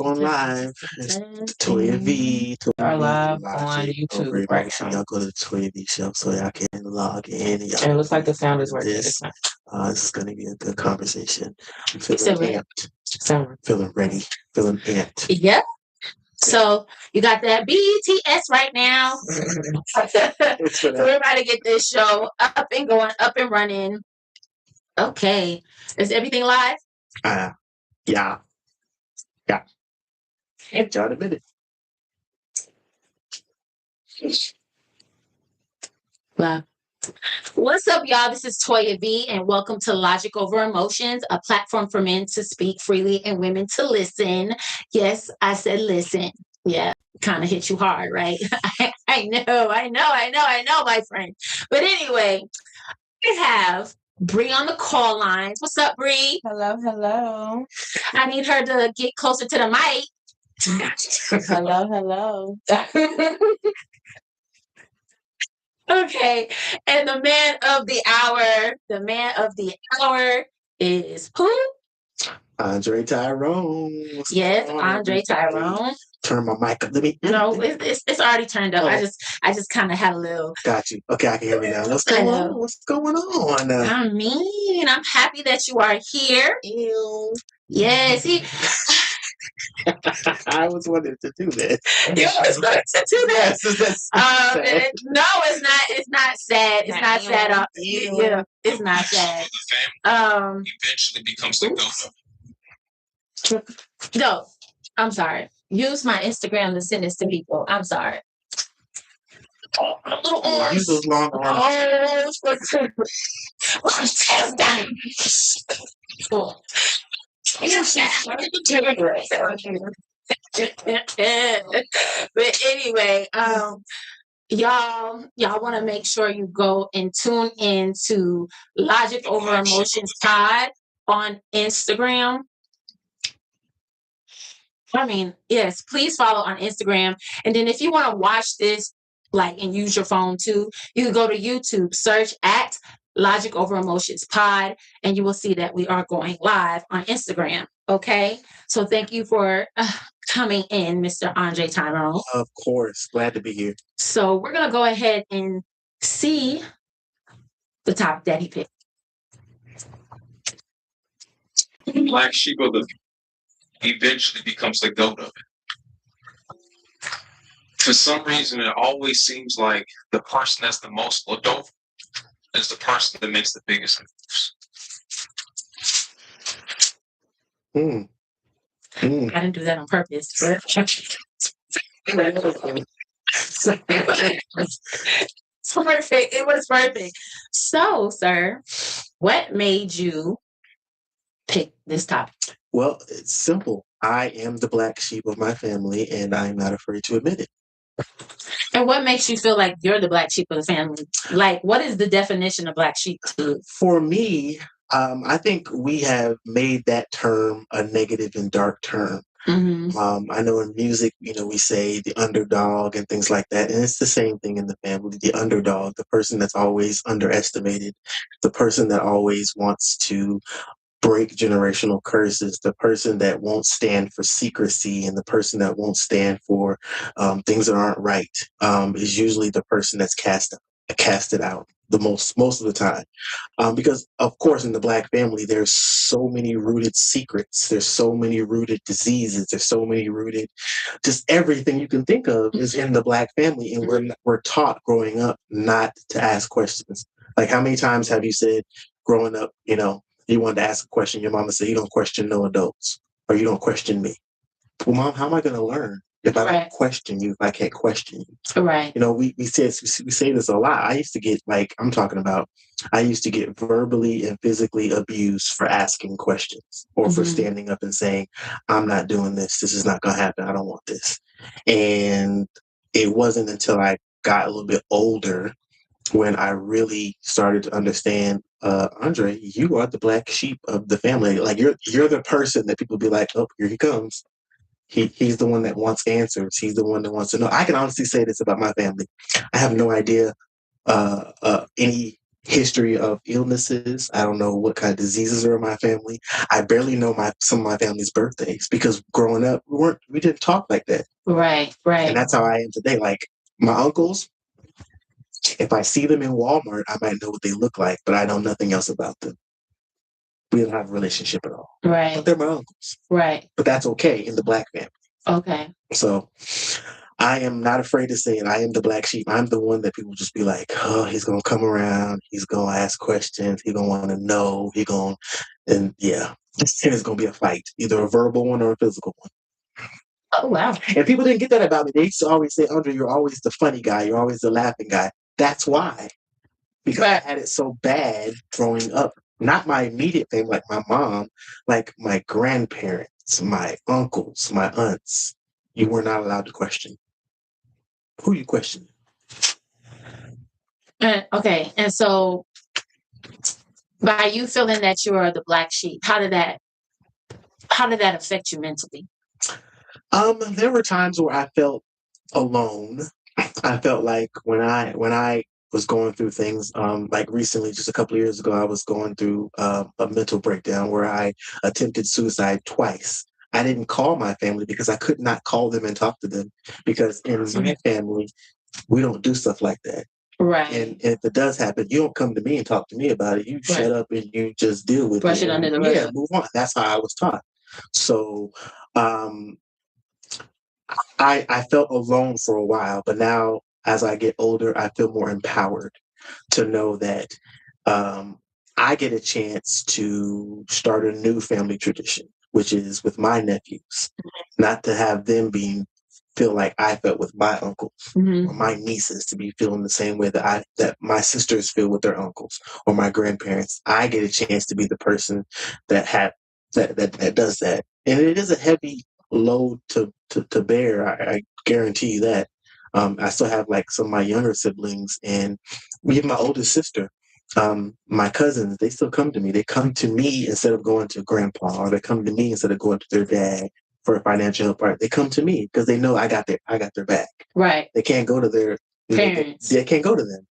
going live. It's Toya V. Are live on Logic YouTube over right Make sure now. y'all go to the Toya V show so y'all can log in. And it looks like the sound is working. This is going to be a good conversation. I'm So, feeling amped. Feeling ready. Feeling amped. Yep. So you got that BTS right now. So we're about to get this show up and going, up and running. Okay. Is everything live? Yeah. Amped y'all in a minute. Wow. What's up, y'all? This is Toya V, and welcome to Logic Over Emotions, a platform for men to speak freely and women to listen. Yes, I said listen. Yeah, kind of hit you hard, right? I know, my friend. But anyway, we have Bree on the call lines. What's up, Bree? Hello. I need her to get closer to the mic. Hello. Okay, and the man of the hour is who? Andre Tyrone. Yes, Andre Tyrone. Turn my mic up. Let me. No, it's already turned up. I just kind of had a little. Got you. Okay, I can hear me now. What's going on? What's going on? I'm happy that you are here. Ew. Yes, I was wanting to do this. You was wanting to do this. No, it's not. It's not sad. It's not sad. Yeah, it's not sad. Eventually becomes the go. No, I'm sorry. Use my Instagram to send this to people. I'm sorry. Use those long arms. But anyway, y'all want to make sure you go and tune in to Logic Over Emotions Pod on Instagram. I mean, yes, please follow on Instagram. And then if you want to watch this, and use your phone too, you can go to YouTube, search at Logic Over Emotions Pod, and you will see that we are going live on Instagram. Okay. So thank you for coming in, Mr. Andre Tyrone. Of course. Glad to be here. So we're going to go ahead and see the topic that he picked. The black sheep of the eventually becomes the goat of it. For some reason, it always seems like the person that's the most adult is the person that makes the biggest moves. I didn't do that on purpose. It's perfect. It was perfect. So, sir, what made you pick this topic? Well, it's simple. I am the black sheep of my family, and I'm not afraid to admit it. And what makes you feel like you're the black sheep of the family? What is the definition of black sheep to you? For me, I think we have made that term a negative and dark term. Mm-hmm. I know in music, we say the underdog and things like that. And it's the same thing in the family. The underdog, the person that's always underestimated, the person that always wants to break generational curses, the person that won't stand for secrecy, and the person that won't stand for things that aren't right is usually the person that's casted out the most of the time. Because of course in the black family there's so many rooted secrets, there's so many rooted diseases, there's so many rooted, just everything you can think of is in the black family, and we're taught growing up not to ask questions. Like, how many times have you said growing up, you wanted to ask a question, your mama said, you don't question no adults, or you don't question me. Well, Mom, how am I going to learn if I don't question you, if I can't question you? Right. We say this a lot. I used to get, I used to get verbally and physically abused for asking questions, or for standing up and saying, I'm not doing this. This is not going to happen. I don't want this. And it wasn't until I got a little bit older when I really started to understand, Andre, you are the black sheep of the family. Like, you're the person that people be like, oh, here he comes. He's the one that wants answers. He's the one that wants to know. I can honestly say this about my family. I have no idea any history of illnesses. I don't know what kind of diseases are in my family. I barely know some of my family's birthdays because growing up we didn't talk like that. Right, right. And that's how I am today. Like my uncles, if I see them in Walmart, I might know what they look like, but I know nothing else about them. We don't have a relationship at all. Right. But they're my uncles. Right. But that's okay in the Black family. Okay. So I am not afraid to say it. I am the black sheep. I'm the one that people just be like, oh, he's going to come around. He's going to ask questions. He's going to want to know. And yeah, it's going to be a fight, either a verbal one or a physical one. Oh, wow. And people didn't get that about me. They used to always say, Andre, you're always the funny guy. You're always the laughing guy. That's why. Because I had it so bad growing up. Not my immediate family, like my mom, like my grandparents, my uncles, my aunts. You were not allowed to question. Who you questioning? Okay. And so by you feeling that you are the black sheep, how did that affect you mentally? There were times where I felt alone. I felt like when I was going through things, like recently, just a couple of years ago, I was going through a mental breakdown where I attempted suicide twice. I didn't call my family because I could not call them and talk to them because in my family, we don't do stuff like that. Right. And if it does happen, you don't come to me and talk to me about it. You shut up and you just deal with Brush it under the rug. Yeah, move on. That's how I was taught. So I felt alone for a while, but now as I get older, I feel more empowered to know that I get a chance to start a new family tradition, which is with my nephews, not to have them feel like I felt with my uncles or my nieces, to be feeling the same way that my sisters feel with their uncles or my grandparents. I get a chance to be the person that does that, and it is a heavy load to bear. I guarantee you that. I still have like some of my younger siblings, and even my oldest sister. My cousins, they still come to me. They come to me instead of going to grandpa, or they come to me instead of going to their dad for a financial help. Part. They come to me because they know I got their back. Right. They can't go to their parents. They can't go to them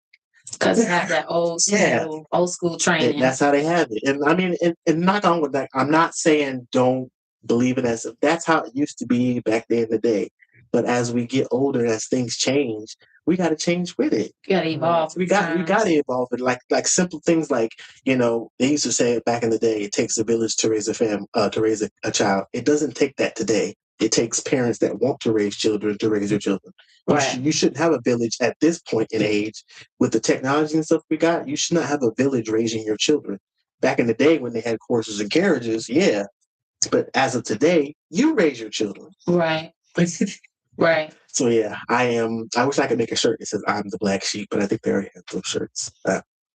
because they have that old school training. And that's how they have it. And I mean, and knock on wood, like, I'm not saying don't believe in that. That's how it used to be back then in the day. But as we get older, as things change, we got to change with it. You got to evolve. We got to evolve. And like simple things like, they used to say back in the day, it takes a village to raise to raise a child. It doesn't take that today. It takes parents that want to raise children to raise their children. Right. You shouldn't have a village at this point in age with the technology and stuff we got. You should not have a village raising your children. Back in the day when they had horses and carriages, yeah. But as of today, you raise your children. Right. Right. So yeah, I wish I could make a shirt that says "I'm the black sheep," but I think they already have those shirts.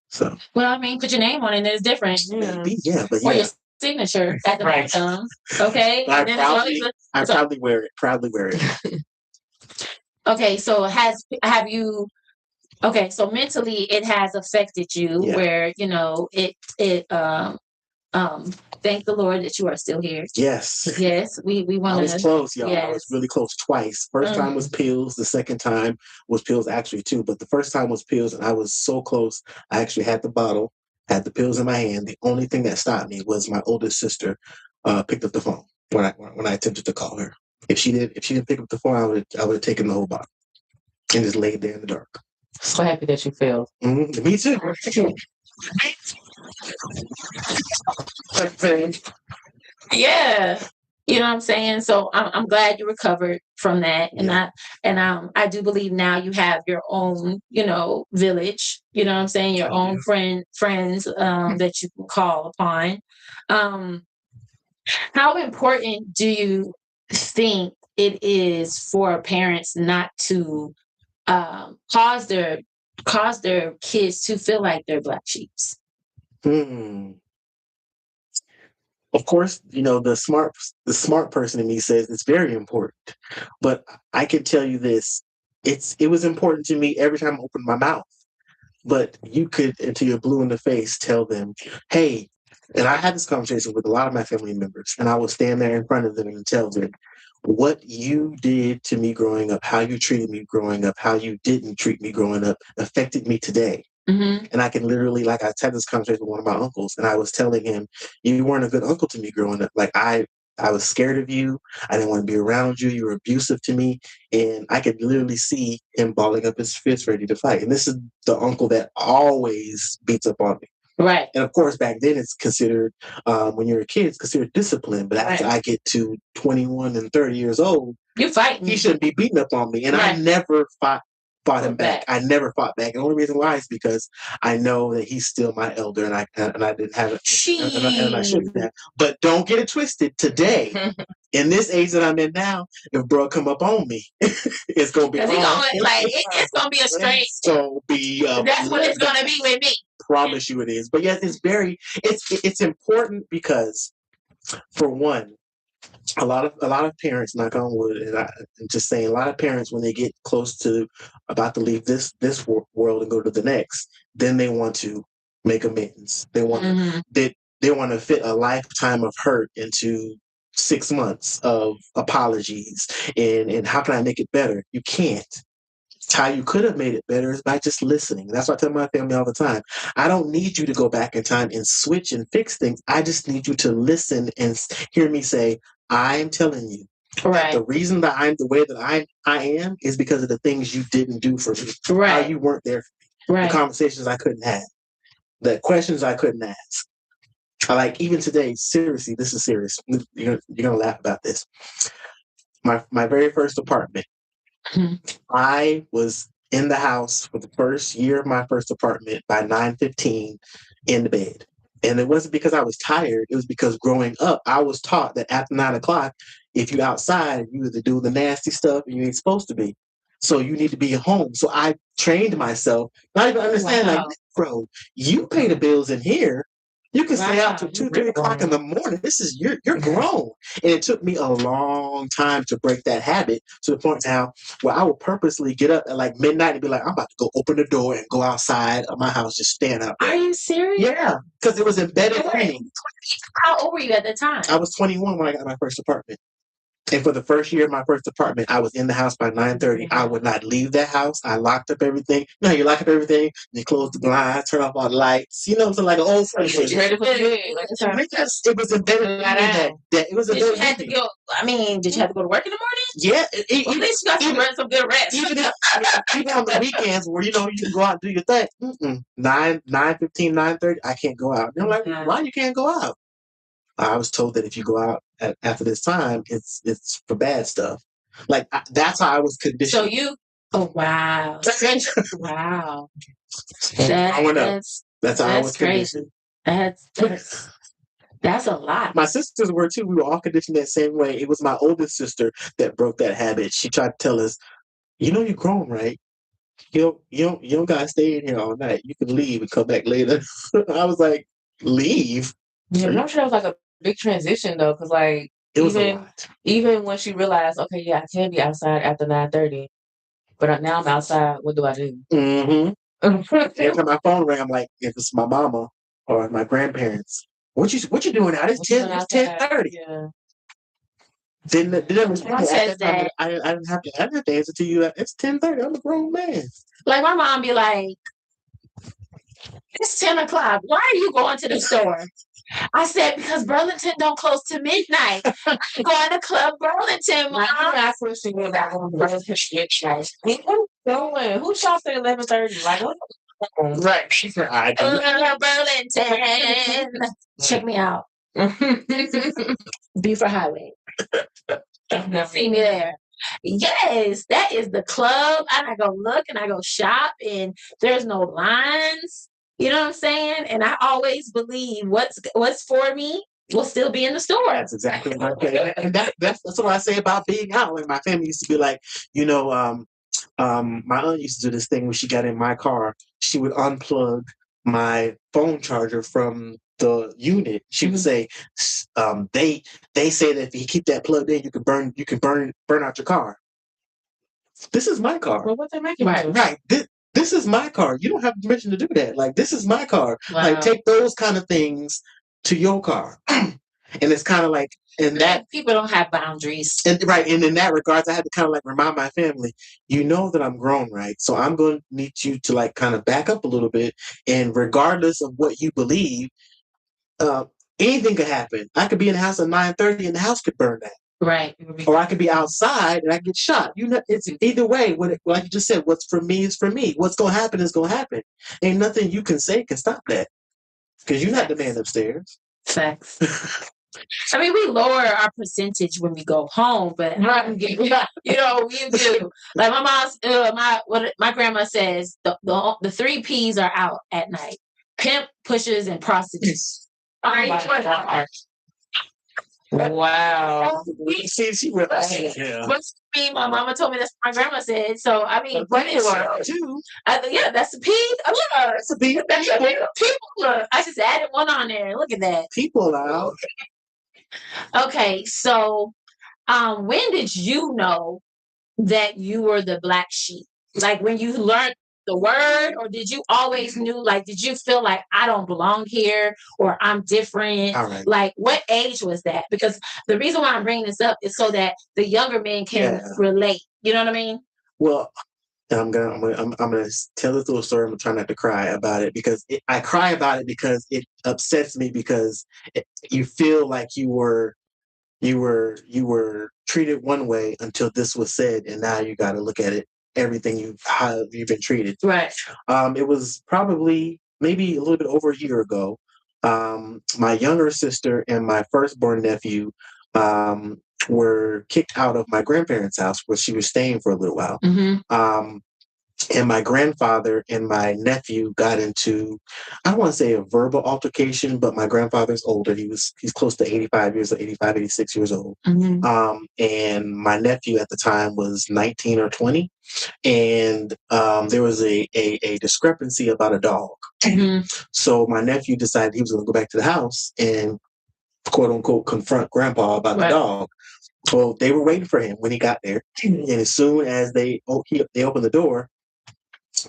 So. Well, I mean, put your name on it, and it's different. Maybe, yeah, but yeah. Or your signature at the bottom. Okay. I proudly wear it. Proudly wear it. Okay, so so mentally it has affected you where, thank the Lord that you are still here. Yes. Yes. We want to. I was close, y'all. Yes. I was really close twice. First time was pills. The second time was pills actually too. But the first time was pills and I was so close. I actually had the bottle, had the pills in my hand. The only thing that stopped me was my oldest sister picked up the phone when I attempted to call her. If she didn't pick up the phone, I would have taken the whole bottle and just laid there in the dark. So happy that you failed. Mm-hmm. Me too. Yeah. You know what I'm saying? So I'm glad you recovered from that. And I do believe now you have your own, village, you know what I'm saying? Your own friends that you can call upon. How important do you think it is for parents not to cause their kids to feel like they're black sheeps? Of course, the smart person in me says it's very important. But I can tell you this, it was important to me every time I opened my mouth. But you could, until you're blue in the face, tell them, hey, and I had this conversation with a lot of my family members, and I will stand there in front of them and tell them, what you did to me growing up, how you treated me growing up, how you didn't treat me growing up affected me today. Mm-hmm. And I can literally, like, I had this conversation with one of my uncles, and I was telling him, "You weren't a good uncle to me growing up. Like, I was scared of you. I didn't want to be around you. You were abusive to me." And I could literally see him balling up his fist, ready to fight. And this is the uncle that always beats up on me. Right. And of course, back then it's considered, when you're a kid, it's considered discipline. But after I get to 21 and 30 years old, you fighting. He shouldn't be beating up on me. And I never fought him back. I never fought back. And the only reason why is because I know that he's still my elder, and I didn't have it, and I shouldn't have. But don't get it twisted. Today, in this age that I'm in now, if bro come up on me, it's gonna be it's gonna be a straight. That's what it's gonna be with me. Promise you it is. But yes, it's important because, for one, a lot of parents, knock on wood, and I'm just saying, a lot of parents, when they get close to about to leave this world and go to the next, then they want to make amends. They want they want to fit a lifetime of hurt into 6 months of apologies, and how can I make it better? You can't. How you could have made it better is by just listening. That's what I tell my family all the time. I don't need you to go back in time and switch and fix things. I just need you to listen and hear me say, I'm telling you. Right. The reason that I'm the way that I am is because of the things you didn't do for me. Right. How you weren't there for me. Right. The conversations I couldn't have. The questions I couldn't ask. Like, even today, seriously, this is serious. You're gonna laugh about this. My very first apartment. I was in the house for the first year of my first apartment by 9:15 in the bed. And it wasn't because I was tired. It was because growing up, I was taught that after 9 o'clock, if you're outside, you either do the nasty stuff and you ain't supposed to be. So you need to be home. So I trained myself, not even understanding, like, bro, you pay the bills in here. You can stay out till 2, 3 o'clock in the morning. This is you're grown. And it took me a long time to break that habit, to the point now where I would purposely get up at like midnight and be like, I'm about to go open the door and go outside of my house, just stand out there. Are you serious? Yeah, because it was embedded in me. How old were you at the time? I was 21 when I got my first apartment. And for the first year of my first apartment, I was in the house by 9:30. I would not leave that house. I locked up everything. You know, you lock up everything, you close the blinds, turn off all the lights. You know, so like an old person. Ready for bed. It was embedded in me that it was embedded in me. Did you have to go to work in the morning? Yeah. At least you got some good rest. Even on the weekends where, you can go out and do your thing. 9:15, 9:30, I can't go out. They're like, why you can't go out? I was told that if you go out after this time, it's for bad stuff. Like, that's how I was conditioned. So oh wow, wow, that's how I was crazy. conditioned. That's a lot. My sisters were too. We were all conditioned that same way. It was my oldest sister that broke that habit. She tried to tell us, you're grown, right? You don't gotta stay in here all night. You can leave and come back later. I was like, leave? Yeah, I'm sure it was like a big transition though, because like it was a lot. Even when she realized, okay, yeah, I can be outside after 9:30, but now I'm outside. What do I do? Mm-hmm. Every time my phone rang, I'm like, if it's my mama or my grandparents, what you doing out? It's 10:30. Yeah. Didn't respond. I didn't have to answer to you. It's 10:30. I'm a grown man. Like, my mom be like, it's 10 o'clock. Why are you going to the store? I said, because Burlington don't close to midnight. I'm going to Club Burlington, Mom. I question you about Burlington. Who shops at 11:30? Like, what? Right. I do. Burlington. Check me out. Buford Highway. See me there. Yes, that is the club. And I go look and I go shop, and there's no lines. You know what I'm saying? And I always believe what's for me will still be in the store. That's exactly what I say. And that's what I say about being out. Like, my family used to be like, my aunt used to do this thing when she got in my car. She would unplug my phone charger from the unit. She would say, they say that if you keep that plugged in, you can burn out your car. This is my car. Well, what they making? Right. This is my car. You don't have permission to do that. Like, this is my car. Wow. Like, take those kind of things to your car. And it's kind of like in that people don't have boundaries. And in that regards, I had to kind of like remind my family, you know that I'm grown, right? So I'm going to need you to like kind of back up a little bit. And regardless of what you believe, uh, anything could happen. I could be in the house at 9:30 and the house could burn down. Right. Or I could be outside and I get shot. You know, it's either way. Like you just said, what's for me is for me. What's going to happen is going to happen. Ain't nothing you can say can stop that. Because you're not the man upstairs. Facts. I mean, we lower our percentage when we go home, but you know, we do. Like my mom's, my grandma says, the 3 P's are out at night: pimp, pushers, and prostitutes. Wow. She went, yeah. But my mama told me that's what my grandma said. So I mean, but it was too. Yeah, that's a P. Look, that's a P. That's a P. People. Look, I just added one on there. Look at that. People out. Okay, so when did you know that you were the black sheep? Like when you learned the word, or did you always knew? Like, did you feel like I don't belong here, or I'm different? All right. Like, what age was that? Because the reason why I'm bringing this up is so that the younger men can relate. You know what I mean? Well, I'm gonna tell this little story. I'm gonna try not to cry about it because I cry about it because it upsets me because you feel like you were treated one way until this was said, and now you got to look at it how you've been treated. Right. It was probably maybe a little bit over a year ago. My younger sister and my firstborn nephew were kicked out of my grandparents' house where she was staying for a little while. Mm-hmm. And my grandfather and my nephew got into, I don't want to say a verbal altercation, but my grandfather's older. He's close to 85, 86 years old. Mm-hmm. And my nephew at the time was 19 or 20. And there was a discrepancy about a dog. Mm-hmm. So my nephew decided he was going to go back to the house and quote unquote confront grandpa about the dog. Well, they were waiting for him when he got there. And as soon as they opened the door,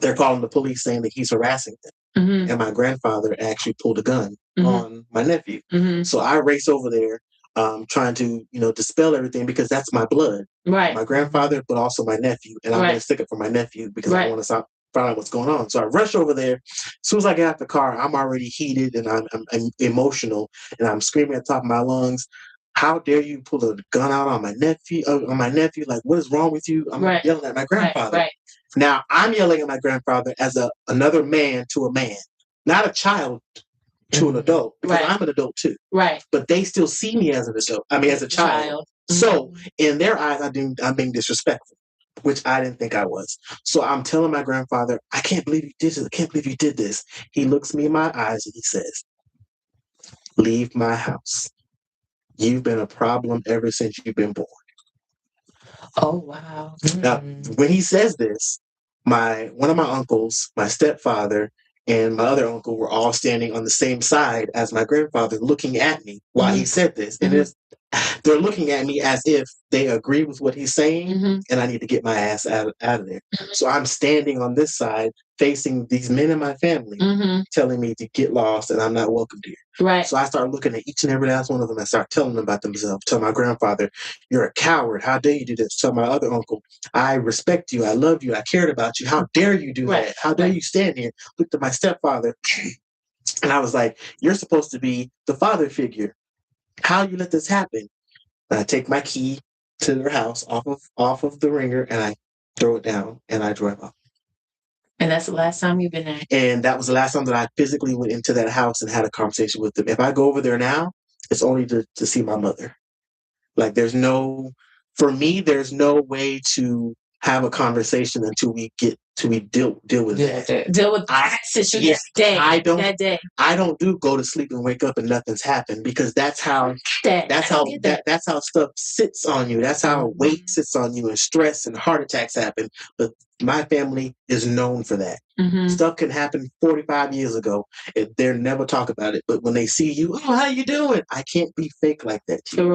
they're calling the police saying that he's harassing them. Mm-hmm. And my grandfather actually pulled a gun on my nephew. Mm-hmm. So I race over there trying to, dispel everything because that's my blood. Right. My grandfather, but also my nephew. And I'm going to stick up for my nephew because I want to find out what's going on. So I rush over there. As soon as I get out the car, I'm already heated and I'm emotional and I'm screaming at the top of my lungs. How dare you pull a gun out on my nephew? Like, what is wrong with you? I'm yelling at my grandfather. Right. Now, I'm yelling at my grandfather as another man to a man, not a child to an adult, because I'm an adult too. Right. But they still see me as an adult. I mean, as a child. Mm-hmm. So in their eyes, I'm being disrespectful, which I didn't think I was. So I'm telling my grandfather, I can't believe you did this. I can't believe you did this. He looks me in my eyes and he says, leave my house. You've been a problem ever since you've been born. Oh, wow. Now, when he says this, one of my uncles, my stepfather, and my other uncle were all standing on the same side as my grandfather looking at me while he said this. And they're looking at me as if they agree with what he's saying and I need to get my ass out of there. So I'm standing on this side facing these men in my family telling me to get lost and I'm not welcome here. Right. So I start looking at each and every last one of them. I start telling them about themselves. Tell my grandfather, you're a coward. How dare you do this? Tell my other uncle, I respect you. I love you. I cared about you. How dare you do that? How dare you stand here? Looked at my stepfather and I was like, you're supposed to be the father figure. How you let this happen? And I take my key to their house off of the ringer and I throw it down and I drive off. And that's the last time you've been there? And that was the last time that I physically went into that house and had a conversation with them. If I go over there now, it's only to see my mother. Like there's no way to have a conversation until we deal with that. Deal with that situation that day. I don't go to sleep and wake up and nothing's happened because that's how stuff sits on you. That's how weight sits on you and stress and heart attacks happen. But my family is known for that. Stuff can happen 45 years ago. They'll never talk about it. But when they see you, oh, how you doing? I can't be fake like that to you.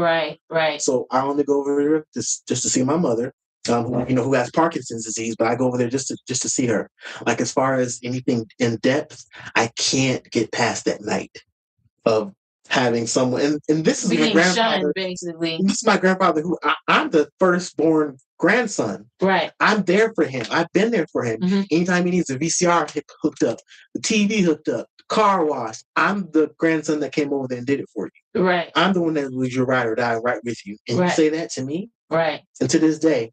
Right. So I only go over there just to see my mother, who has Parkinson's disease, but I go over there just to see her. Like as far as anything in depth, I can't get past that night of having someone, and this is my Being grandfather. shunned, basically. This is my grandfather, who I'm the firstborn grandson. Right. I'm there for him. I've been there for him. Mm-hmm. Anytime he needs a VCR hooked up, the TV hooked up, the car washed, I'm the grandson that came over there and did it for you. Right. I'm the one that was your ride or die right with you. And Right. you say that to me? Right. And to this day,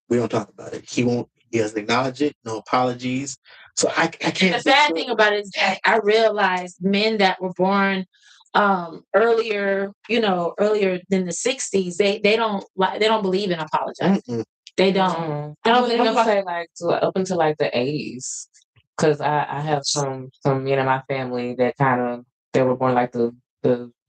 we don't talk about it. He doesn't acknowledge it, no apologies. So I can't. The sad thing about it is that I realized men that were born earlier than the 60s, they don't believe in apologizing. Mm-mm. They don't. I would say like up until like the 80s, because I have some men in my family that they were born like the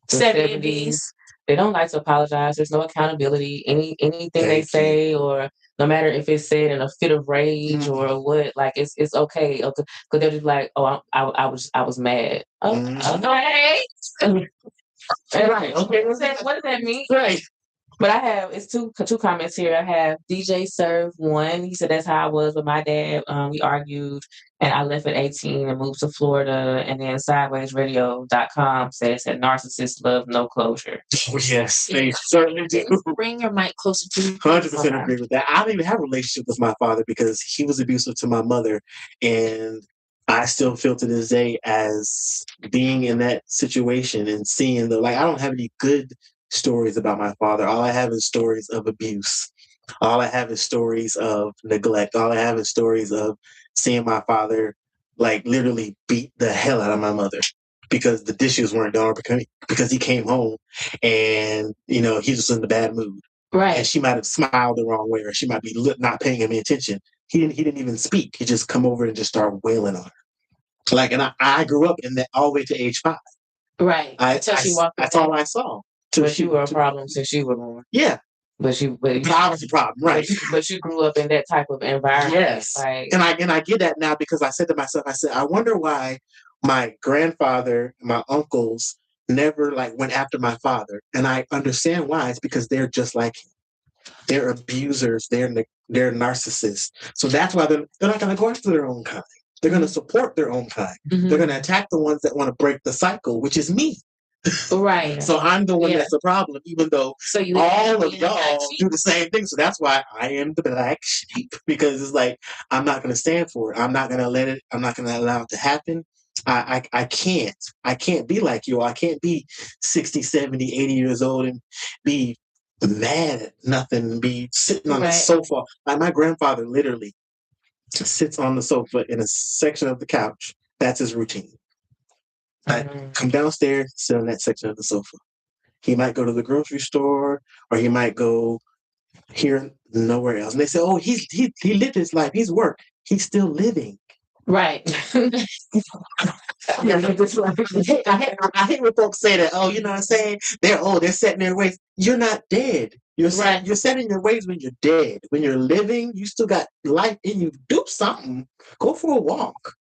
70s. They don't like to apologize. There's no accountability. Anything they say, or no matter if it's said in a fit of rage or what, like it's okay. Because they're just like, oh, I was mad. Oh, okay. Right. Okay. What does that mean? Right. But it's two comments here. I have DJ Serve 1. He said that's how I was with my dad. We argued, and I left at 18 and moved to Florida. And then SidewaysRadio.com says that narcissists love no closure. Oh, yes, they certainly do. Bring your mic closer to you. 100% agree with that. I don't even have a relationship with my father because he was abusive to my mother, and I still feel to this day as being in that situation and seeing I don't have any good stories about my father. All I have is stories of abuse. All I have is stories of neglect. All I have is stories of seeing my father literally beat the hell out of my mother because the dishes weren't done, or because he came home and he was in a bad mood. Right. And she might have smiled the wrong way, or she might be not paying him any attention. He didn't even speak. He just come over and just start wailing on her. And I grew up in that all the way to age 5. Right. Until she walked away. That's all I saw. But you were a problem since you were born. Yeah. But I was a problem, right? But you grew up in that type of environment. Yes. And I get that now because I said to myself, I wonder why my grandfather, my uncles never went after my father. And I understand why. It's because they're just like him. They're abusers. They're narcissists. So that's why they're not going to go after their own kind. They're going to support their own kind. Mm-hmm. They're going to attack the ones that want to break the cycle, which is me. Right. So I'm the one that's the problem, even though all of y'all do the same thing. So that's why I am the black sheep, because it's I'm not going to stand for it. I'm not going to let it. I'm not going to allow it to happen. I can't be like you. I can't be 60, 70, 80 years old and be mad at nothing and be sitting on the sofa. My grandfather literally sits on the sofa in a section of the couch. That's his routine. I come downstairs, sit on that section of the sofa. He might go to the grocery store, or he might go here, nowhere else. And they say, "Oh, he lived his life. He's worked. He's still living." Right. I hate when folks say that. Oh, you know what I'm saying? They're set in their ways. You're not dead. You're set in your ways when you're dead. When you're living, you still got life in you. Do something. Go for a walk.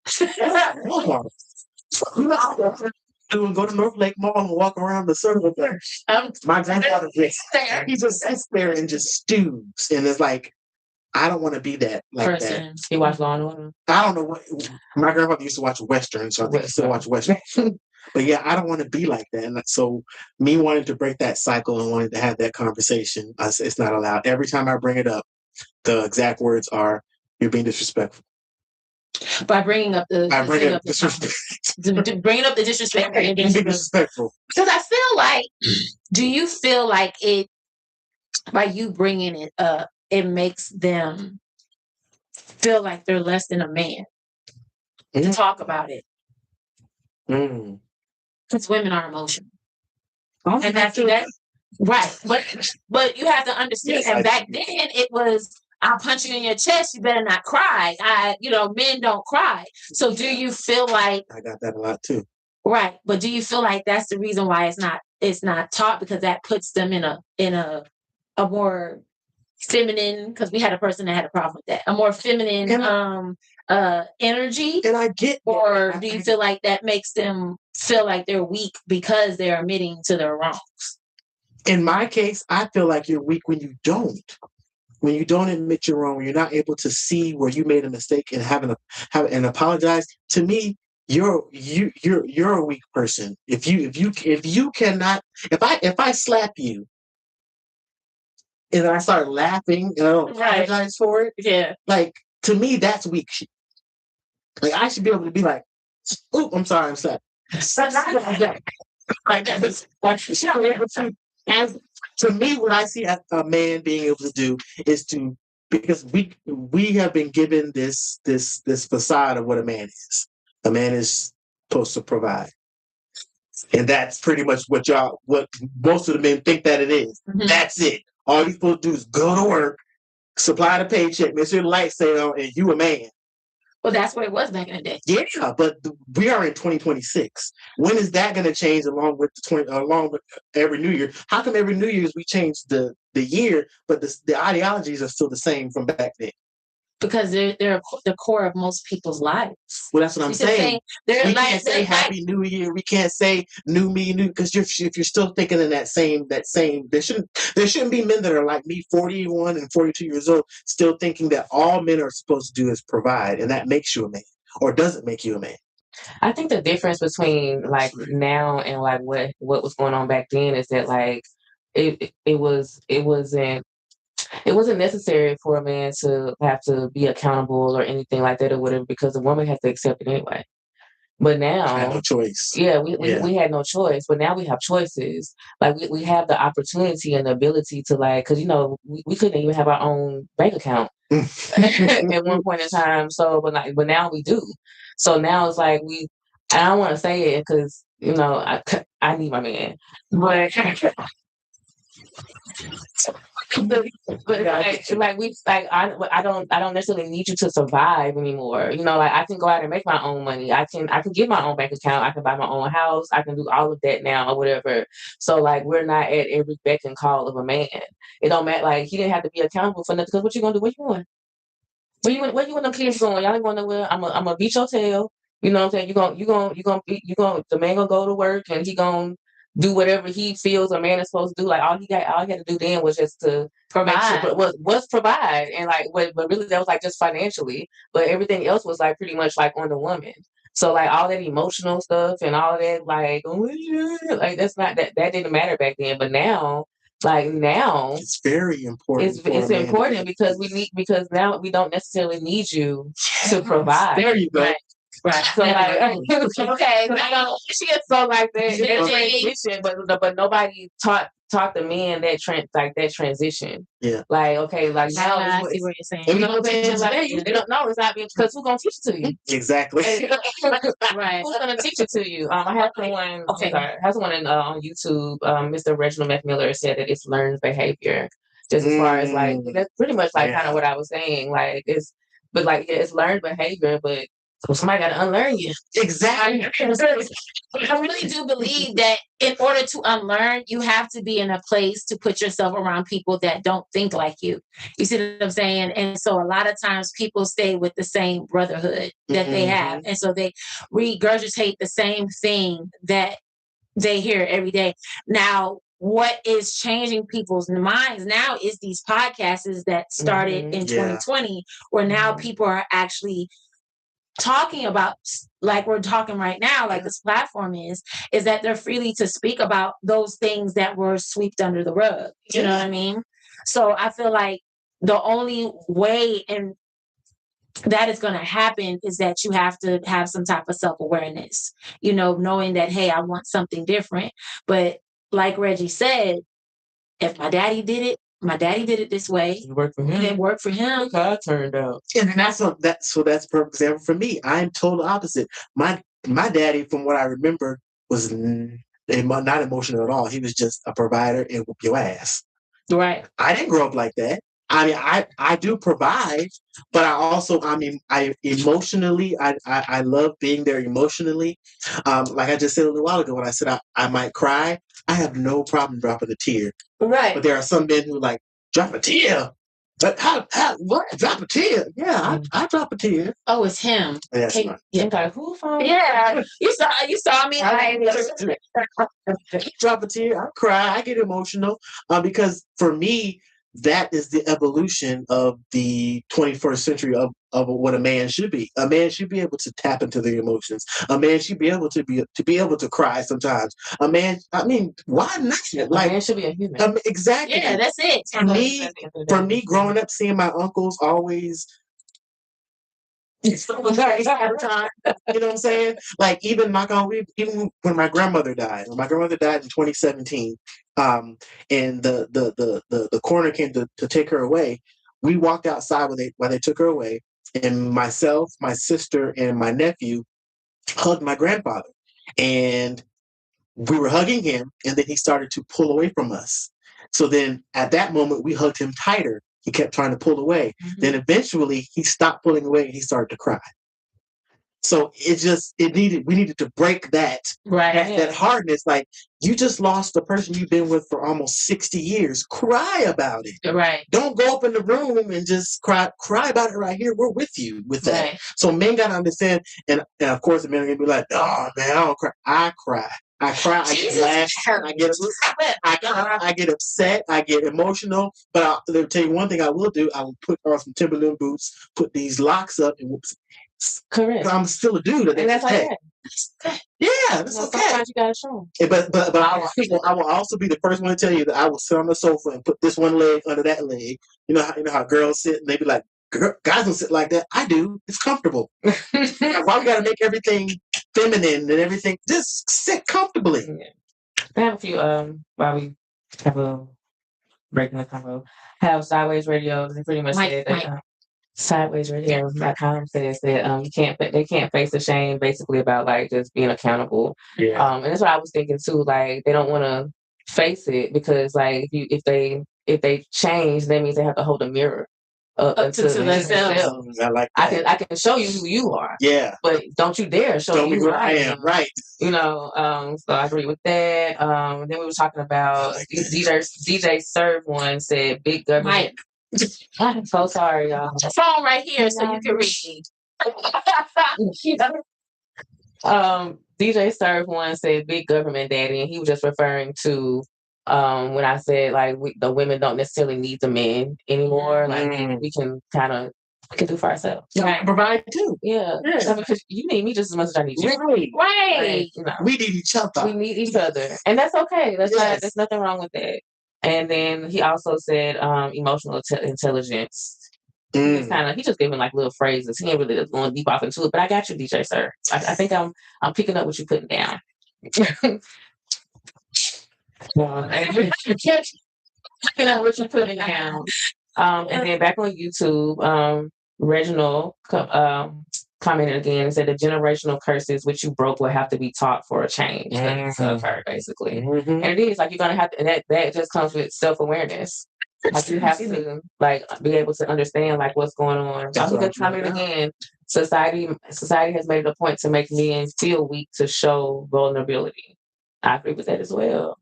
Go to North Lake Mall and walk around the circle there. My grandfather he just sits there and just stews, and it's I don't want to be that person. That. He watched Law and Order. I don't know what my grandfather used to watch Westerns, so I think he still watch Westerns. But yeah, I don't want to be like that, and so me wanting to break that cycle and wanting to have that conversation, it's not allowed. Every time I bring it up, the exact words are, "You're being disrespectful." By bringing up the disrespect. Bringing up the disrespect. Disrespectful. Because I feel do you feel like it, by you bringing it up, it makes them feel like they're less than a man to talk about it? Because women are emotional. And that's right. But you have to understand, and back then it was, I'll punch you in your chest, you better not cry. Men don't cry. So do you feel like, I got that a lot too. Right. But do you feel like that's the reason why it's not taught, because that puts them in a more feminine, because we had a person that had a problem with that, a more feminine energy? And I get that. Or do you feel like that makes them feel like they're weak because they're admitting to their wrongs? In my case, I feel like you're weak when you don't. When you don't admit you're wrong, when you're not able to see where you made a mistake and have and apologize. To me, you're a weak person. If you cannot, if I slap you and I start laughing and I don't apologize for it, Yeah. like to me that's weak shit. Like I should be able to be like, "Oop, I'm sorry, I'm slapped." Like that. Like that. And to me, what I see a man being able to do is to, because we have been given this facade of what a man is. A man is supposed to provide. And that's pretty much what most of the men think that it is. Mhm. That's it. All you're supposed to do is go to work, supply the paycheck, make sure the lights stay on, and you a man. Well, that's what it was back in the day. Yeah, but we are in 2026. When is that going to change along with every New Year? How come every New Year's we change the year, but the ideologies are still the same from back then? Because they're the core of most people's lives. Well, that's what I'm saying. We can't say Happy New Year. We can't say New Me, New, because if you're still thinking in that same, there shouldn't be men that are like me, 41 and 42 years old, still thinking that all men are supposed to do is provide, and that makes you a man, or doesn't make you a man. I think the difference between like now and like what was going on back then is that like it wasn't necessary for a man to have to be accountable or anything like that or whatever, because the woman has to accept it anyway. But now, I had no choice. Yeah, we had no choice, but now we have choices. Like we have the opportunity and the ability to like, because we couldn't even have our own bank account at one point in time. So, but now we do. So now it's like I don't want to say it because I need my man, but I don't necessarily need you to survive anymore. Like I can go out and make my own money. I can get my own bank account. I can buy my own house. I can do all of that now or whatever. So like we're not at every beck and call of a man. It don't matter. Like he didn't have to be accountable for nothing. Because what you gonna do? Where you going? Where you want them kids going? Y'all ain't going nowhere. I'm a beat your tail. You know what I'm saying? The man gonna go to work and he gonna do whatever he feels a man is supposed to do. Like all he had to do then was just to Provide. sure, was provide, and like but really that was like just financially. But everything else was like pretty much like on the woman. So like all that emotional stuff and all that like that's not that didn't matter back then. But now. Like now, it's very important. It's important because now we don't necessarily need you to provide. There you go. Right. So like, okay, she is so like that. But nobody taught the men that that transition. Yeah. Like okay, like now I see what you're saying. You know what I'm saying? Like, they don't know it's not because who's gonna teach it to you? Exactly. Right. Who's gonna teach it to you? I have someone. Okay. I have someone on YouTube. Mr. Reginald McMiller said that it's learned behavior. Just as far as like that's pretty much like kind of what I was saying. Like it's learned behavior, but somebody got to unlearn you. Exactly. I really do believe that in order to unlearn, you have to be in a place to put yourself around people that don't think like you. You see what I'm saying? And so a lot of times people stay with the same brotherhood that they have. And so they regurgitate the same thing that they hear every day. Now, what is changing people's minds now is these podcasts that started in 2020, where now people are actually talking about, like we're talking right now, like this platform is that they're freely to speak about those things that were swept under the rug. You know what I mean? So I feel like the only way and that is going to happen is that you have to have some type of self-awareness, knowing that, hey, I want something different. But like Reggie said, if my daddy did it this way. It worked for him. It worked for him. Look how it turned out. And that's a perfect example for me. I'm total opposite. My daddy, from what I remember, was not emotional at all. He was just a provider and whoop your ass. Right. I didn't grow up like that. I mean, I do provide, but I emotionally, I love being there emotionally. Like I just said a little while ago when I said I might cry, I have no problem dropping a tear. Right. But there are some men who like, drop a tear. But what? Drop a tear. Yeah, I drop a tear. Oh, it's him. That's hey, right. Yeah. Like, who found Yeah. You saw me like drop a tear. I cry. I get emotional. Because for me, that is the evolution of the 21st century of of what a man should be. A man should be able to tap into their emotions. A man should be able to be able to cry sometimes. A man, I mean, why not? Like, a man should be a human. Exactly. Yeah, that's it. For me, growing up, seeing my uncles always. You know what I'm saying? Like even even when my grandmother died, in 2017, and the coroner came to take her away, we walked outside while they took her away, and myself, my sister, and my nephew hugged my grandfather, and we were hugging him, and then he started to pull away from us. So then at that moment, we hugged him tighter. He kept trying to pull away. Mm-hmm. Then eventually he stopped pulling away and he started to cry. So we needed to break that hardness. Like, you just lost the person you've been with for almost 60 years. Cry about it. Right. Don't go up in the room and just cry about it right here. We're with you with that. Right. So men got to understand. And of course the men are going to be like, oh man, I don't cry. I cry. I get mad, I get upset, I get emotional. But I'll tell you one thing I will do. I will put on some Timberland boots, put these locks up, and whoops. Correct. I'm still a dude. And that's okay. Yeah, that's okay. Sometimes you gotta show them. But I will also be the first one to tell you that I will sit on the sofa and put this one leg under that leg. You know how girls sit and they be like, guys don't sit like that. I do. It's comfortable. Why we gotta make everything feminine and everything? Just sit comfortably. Yeah. I have a few while we have a break in the convo. Have Sideways Radio. They pretty much said that SidewaysRadio.com says that they can't face the shame basically about like just being accountable. Yeah. And that's what I was thinking too. Like they don't want to face it because like if they change, that means they have to hold a mirror up to themselves. I like that. I can show you who you are. Yeah. But don't you dare show me who I am. Right. You know, so I agree with that. Then we were talking about DJ Serve one said big government. I'm so sorry, y'all. The phone right here, so you can read me. DJ Serve one said big government daddy, and he was just referring to when I said like the women don't necessarily need the men anymore. Like we can do for ourselves. Right. Provide too. Yeah. Because you need me just as much as I need you. Right. You know, we need each other. We need each other. And that's okay. There's nothing wrong with that. And then he also said emotional intelligence. He just giving like little phrases. He ain't really going deep off into it, but I got you, DJ Sir. I think I'm picking up what you're putting down. Picking up what you're putting down. And then back on YouTube, Reginald commented again and said the generational curses which you broke will have to be taught for a change to occur, basically. Mm-hmm. And it is like you're gonna have to, and that just comes with self-awareness. Like you have to like be able to understand like what's going on. I think comment again, society has made it a point to make men feel weak to show vulnerability. I agree with that as well.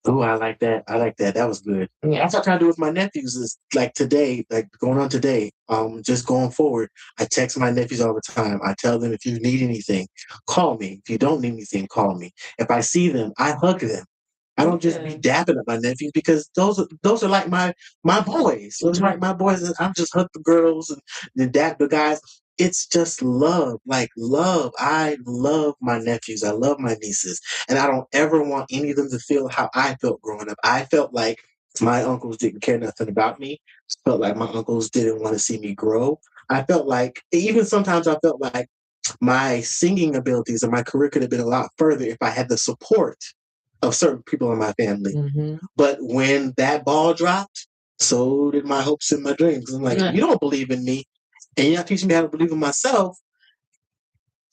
Oh, I like that. That was good. Yeah. That's what I'm trying to do with my nephews is like today, like going on today, just going forward. I text my nephews all the time. I tell them if you need anything, call me. If you don't need anything, call me. If I see them, I hug them. I don't just be dapping at my nephews because those are like my boys. Those are like my boys. I'm just hug the girls and dap the guys. It's just love, like love. I love my nephews. I love my nieces. And I don't ever want any of them to feel how I felt growing up. I felt like my uncles didn't care nothing about me. I felt like my uncles didn't want to see me grow. I felt like, even sometimes I felt like my singing abilities and my career could have been a lot further if I had the support of certain people in my family. Mm-hmm. But when that ball dropped, so did my hopes and my dreams. I'm like, you don't believe in me, and you're not teaching me how to believe in myself.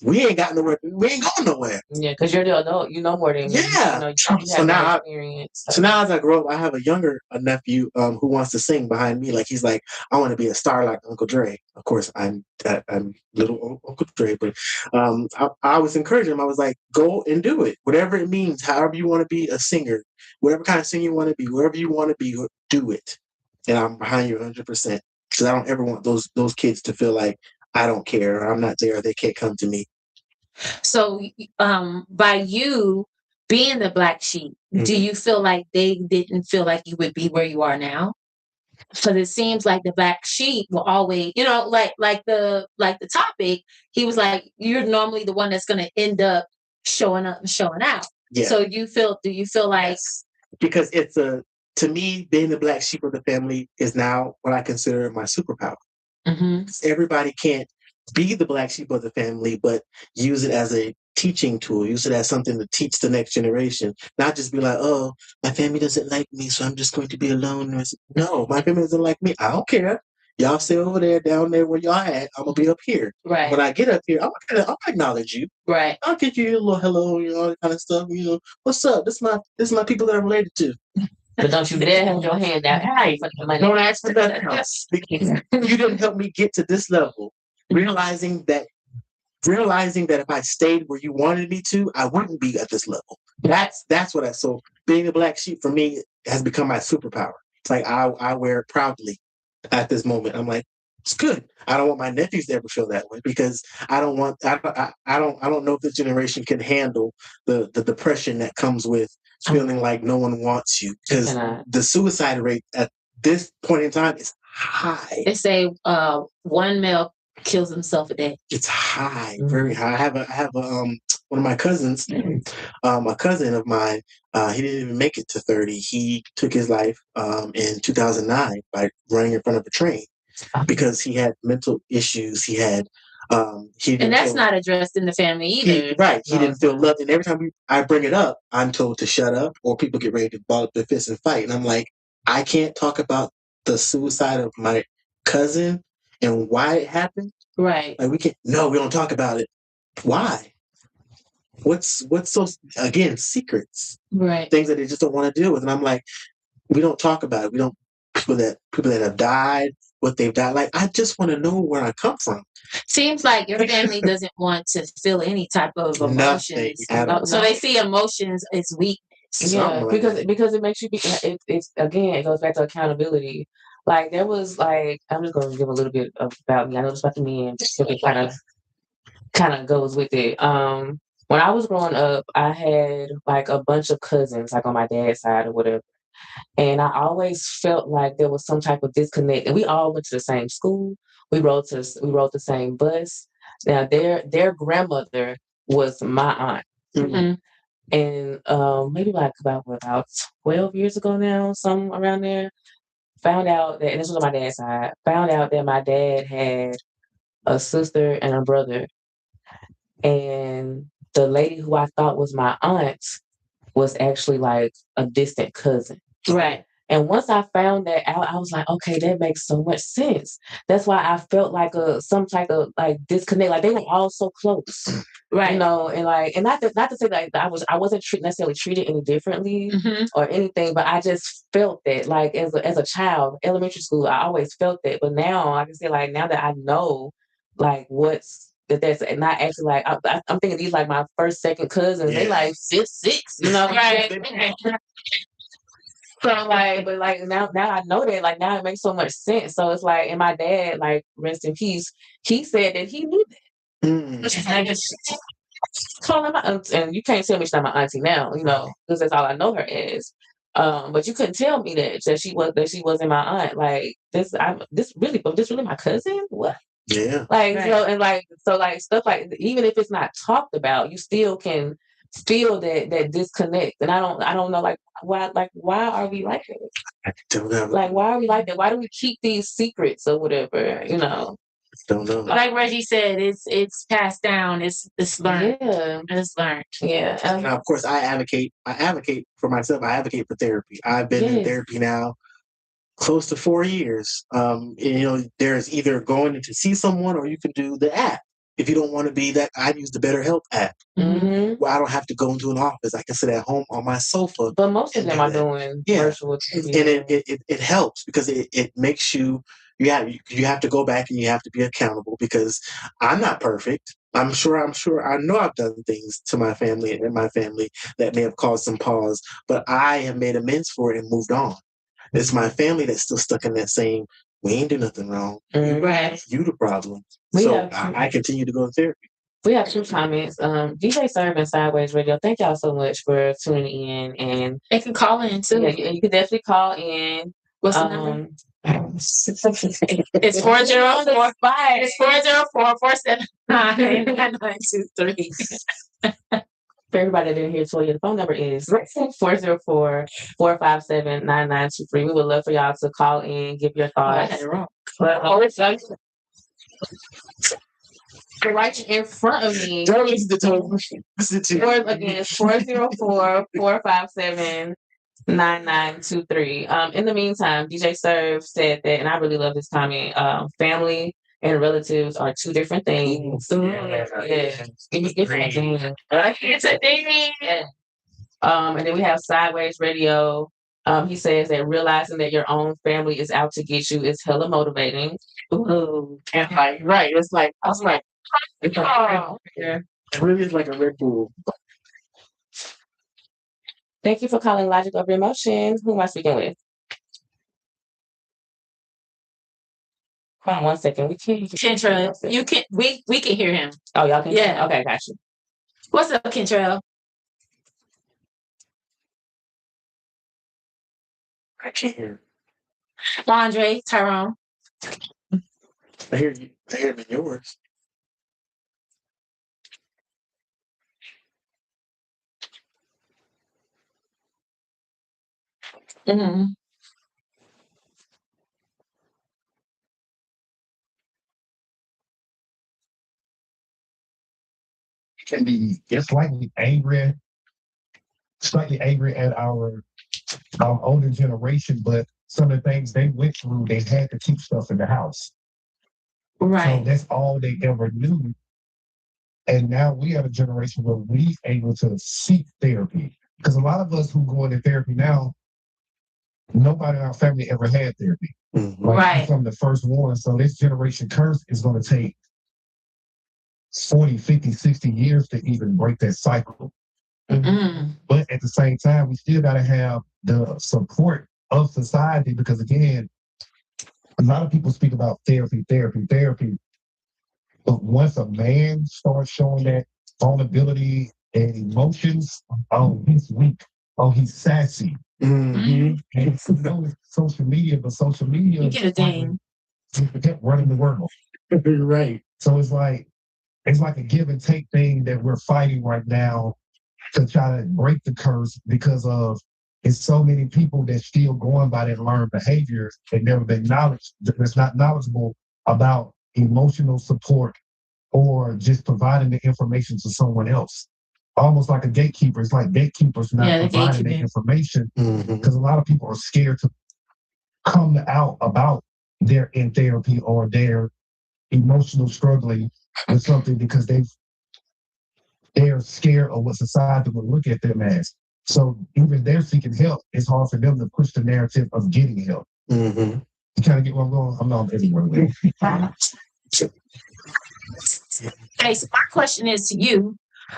We ain't got nowhere. We ain't going nowhere. Yeah, because you're the adult. You know more than me. Yeah. You know, so now, experience. So now as I grow up, I have a younger nephew who wants to sing behind me. Like he's like, I want to be a star like Uncle Dre. Of course, I'm little Uncle Dre, but I was encouraging him. I was like, go and do it, whatever it means. However you want to be a singer, whatever kind of singer you want to be, wherever you want to be, do it. And I'm behind you 100% because I don't ever want those kids to feel like I don't care, or I'm not there, or they can't come to me. So, by you being the black sheep, do you feel like they didn't feel like you would be where you are now? because it seems like the black sheep will always, like the topic. He was like, "You're normally the one that's going to end up showing up and showing out." Yeah. So do you feel like? Yes. Because to me, being the black sheep of the family is now what I consider my superpower. Everybody can't be the black sheep of the family, but use it as a teaching tool, use it as something to teach the next generation, not just be like, oh, my family doesn't like me, so I'm just going to be alone. No, my family doesn't like me. I don't care. Y'all stay over there, down there where y'all at. I'm gonna be up here. Right. When I get up here, I'm gonna acknowledge you. Right. I'll give you a little hello, all that kind of stuff. What's up? This is my people that I'm related to. But don't you dare hold your hand out. Hey, don't ask for nothing else. You didn't help me get to this level. Realizing that if I stayed where you wanted me to, I wouldn't be at this level. That's what so being a black sheep for me has become my superpower. It's like I wear it proudly at this moment. I'm like, it's good. I don't want my nephews to ever feel that way because I don't know if this generation can handle the depression that comes with feeling like no one wants you, because the suicide rate at this point in time is high. They say one male kills himself a day. It's high, very high. I have one of my cousins, a cousin of mine. He didn't even make it to 30. He took his life in 2009 by running in front of a train because he had mental issues. He had and that's not addressed in the family either. He didn't feel loved. And every time I bring it up, I'm told to shut up, or people get ready to ball up their fists and fight. And I'm like, I can't talk about the suicide of my cousin and why it happened. Right. Like we don't talk about it. Why? What's so, again, secrets. Right. Things that they just don't want to deal with. And I'm like, we don't talk about it. We don't people that have died, what they've died. Like, I just want to know where I come from. Seems like your family doesn't want to feel any type of emotions. So they see emotions as weakness. Yeah, because it makes you be. It's again, it goes back to accountability. Like there was like I'm just going to give a little bit about me. I know it's about the men, but it kind of goes with it. When I was growing up, I had like a bunch of cousins, like on my dad's side or whatever. And I always felt like there was some type of disconnect. And we all went to the same school. We rode the same bus. Now their grandmother was my aunt. Mm-hmm. And maybe like about 12 years ago now, something around there, found out that, and this was on my dad's side, found out that my dad had a sister and a brother. And the lady who I thought was my aunt was actually like a distant cousin. Right. And once I found that out, I was like, okay, that makes so much sense. That's why I felt like some type of like disconnect. Like they were all so close, right? And not to say that I wasn't necessarily treated any differently or anything, but I just felt that like as a child, elementary school, I always felt that. But now I can say like now that I know like that's not actually like I'm thinking these like my first, second cousins. Yeah. They like 6'6", right? So like, but like now I know that like now it makes so much sense. So it's like, and my dad, like rest in peace, he said that he knew that. Call her my aunt, and you can't tell me she's not my auntie now, because that's all I know her as. But you couldn't tell me that she wasn't my aunt. Like this really my cousin? What? Yeah. Like and like so like stuff like even if it's not talked about, you still can feel that disconnect. And I don't know why are we like that? I don't know. Like why are we like that? Why do we keep these secrets or whatever? Don't know. Like Reggie said, it's passed down. It's learned. Yeah, it's learned. Yeah. Now, of course, I advocate for myself. I advocate for therapy. I've been in therapy now close to 4 years. There's either going to see someone or you can do the app. If you don't want to be that, I use the BetterHelp app. Where I don't have to go into an office. I can sit at home on my sofa. But most of them are doing virtual. And it helps because it makes you have to go back and you have to be accountable because I'm not perfect. I'm sure I know I've done things to my family and my family that may have caused some pause, but I have made amends for it and moved on. It's my family that's still stuck in that same, we ain't do nothing wrong. Right. You the problem. I continue to go to therapy. We have 2 comments. DJ Serve and Sideways Radio, thank y'all so much for tuning in. And they can call in too. Yeah, you can definitely call in. What's the number? It's 404. It's 404-479-9923. For everybody that didn't hear Toya, the phone number is 404-457-9923. We would love for y'all to call in, give your thoughts. I had it wrong. It's right in front of me. Don't listen to Tony. Listen to Again, it's 404-457-9923. In the meantime, DJ Serve said that, and I really love this comment, family and relatives are two different things. Different things. And then we have Sideways Radio. He says that realizing that your own family is out to get you is hella motivating. Ooh. And right. It's like, I was like, it really is like a Red Bull. Thank you for calling Logic Over Emotion. Who am I speaking with? Hold on one second. We can't. Kentrell, you can. We can hear him. Oh, y'all can. Yeah. Okay, got you. What's up, Kentrell? I can't hear. Andre, Tyrone. I hear you. I hear him in yours. Mm-hmm. Can be slightly angry at our older generation, but some of the things they went through, they had to keep stuff in the house. Right. So that's all they ever knew. And now we have a generation where we able to seek therapy. Because a lot of us who go into therapy now, nobody in our family ever had therapy. Mm-hmm. Right. From the first one. So this generation curse is going to take 40, 50, 60 years to even break that cycle. Mm-hmm. But at the same time, we still got to have the support of society because, again, a lot of people speak about therapy. But once a man starts showing that vulnerability and emotions, oh, he's weak. Oh, he's sassy. Mm-hmm. And social media, but social media You get a ding. kept running the world. Right. So it's like a give and take thing that we're fighting right now to try to break the curse because of it's so many people that still going by their learned behaviors that never been that's not knowledgeable about emotional support or just providing the information to someone else. Almost like a gatekeeper. It's like gatekeepers not providing the information because a lot of people are scared to come out about their in therapy or their emotional struggling with something because they're scared of what society will look at them as. So even they're seeking help, it's hard for them to push the narrative of getting help. Mm-hmm. You kind of get where I'm going? I'm not everywhere with it. Okay, so my question is to you.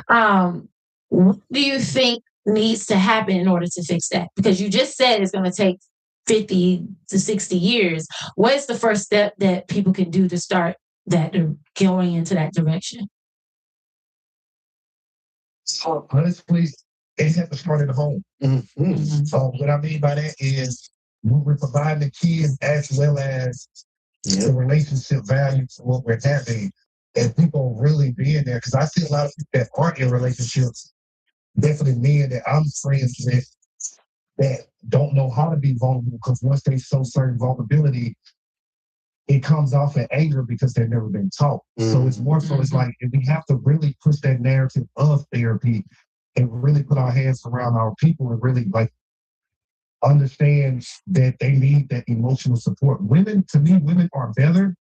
What do you think needs to happen in order to fix that? Because you just said it's going to take 50 to 60 years. What is the first step that people can do to start that going into that direction? So honestly, it has to start at home. Mm-hmm. So what I mean by that is we're providing the kids as well as the relationship values of what we're having and people really being there. Because I see a lot of people that aren't in relationships, definitely men that I'm friends with that don't know how to be vulnerable because once they show certain vulnerability, it comes off in anger because they've never been taught. So it's more so it's like if we have to really push that narrative of therapy and really put our hands around our people and really like understand that they need that emotional support. To me, women are better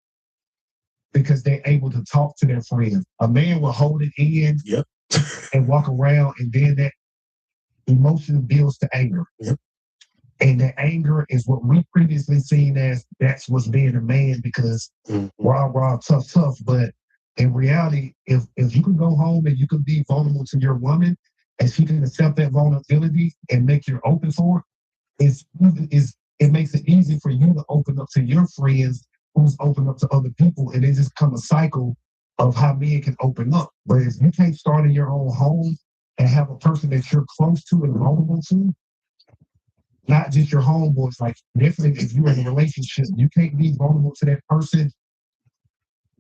because they're able to talk to their friends. A man will hold it in and walk around and then that emotion builds to anger. Yep. And the anger is what we previously seen as that's what's being a man because rah, tough. But in reality, if you can go home and you can be vulnerable to your woman and she can accept that vulnerability and make you open for it, it makes it easy for you to open up to your friends who's open up to other people. And it just come a cycle of how men can open up. But if you can't start in your own home and have a person that you're close to and vulnerable to, not just your homeboys. Like definitely, if you're in a relationship, you can't be vulnerable to that person.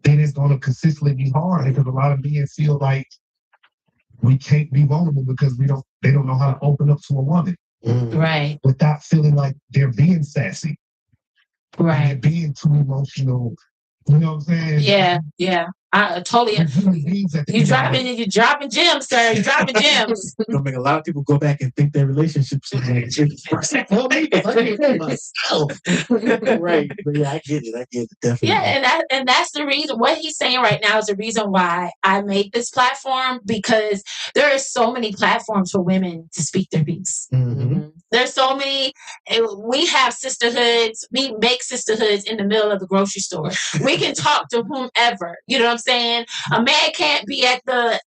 Then it's going to consistently be hard because a lot of men feel like we can't be vulnerable because they don't know how to open up to a woman. Right. Without feeling like they're being sassy. Right. They're being too emotional. You know what I'm saying? Yeah. I totally. You're dropping gems, sir. You're dropping gems. It's gonna make a lot of people go back and think their relationships are like, tell me because I can't tell myself. Right. But yeah, I get it, definitely. Yeah, and that's the reason what he's saying right now is the reason why I made this platform, because there are so many platforms for women to speak their piece. Mm-hmm. There's so many. We have sisterhoods. We make sisterhoods in the middle of the grocery store. We can talk to whomever. You know what I'm saying? A man can't be at the